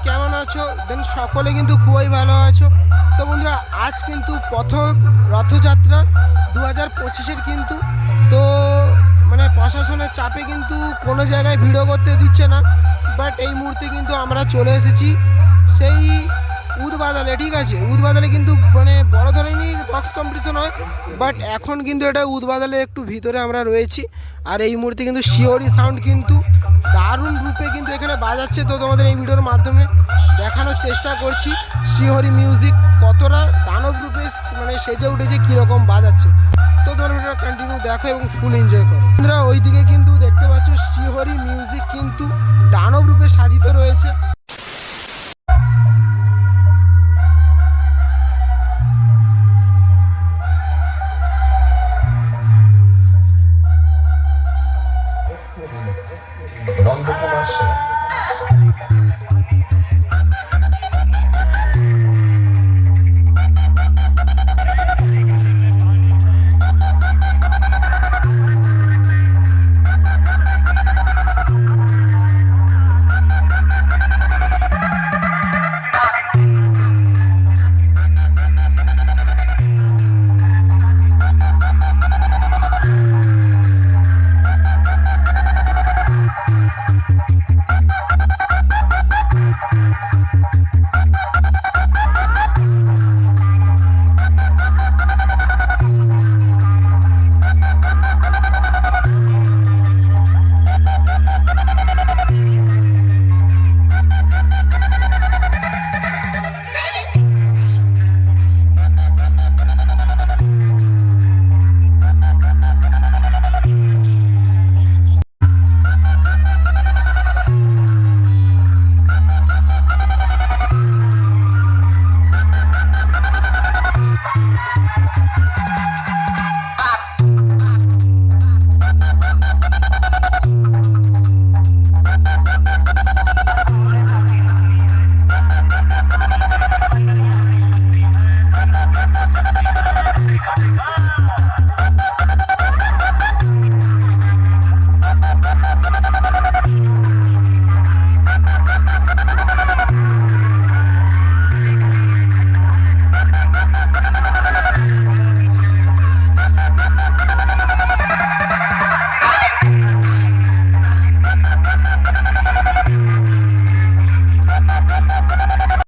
কেমন আছো? দেন সকলে কিন্তু খুবই ভালো আছো। তো বন্ধুরা, আজ কিন্তু প্রথম রথযাত্রা 2025-এর কিন্তু। তো মানে প্রশাসনের চাপে কিন্তু কোনো জায়গায় ভিডিও করতে দিচ্ছে না, বাট এই মুহূর্তে কিন্তু আমরা চলে এসেছি সেই উদবাদালে। ঠিক আছে, উদবাদালে কিন্তু মানে বড় ধরনের বক্স কম্পিটিশন হয়, বাট এখন কিন্তু এটা উদবাদালের একটু ভিতরে আমরা রয়েছি। আর এই মুহূর্তে কিন্তু শিওরি সাউন্ড কিন্তু দারুণ রূপে কিন্তু এখানে বাজাচ্ছে। তো তোমাদের এই ভিডিওর মাধ্যমে দেখানোর চেষ্টা করছি শিহরি মিউজিক কতটা দানব রূপে মানে সেজে উঠেছে, কীরকম বাজাচ্ছে। তো তোমরা ভিডিওটা কন্টিনিউ দেখো এবং ফুল এনজয় করো। বন্ধুরা, ওইদিকে কিন্তু দেখতে পাচ্ছ শিহরি মিউজিক কিন্তু দানব রূপে সাজিত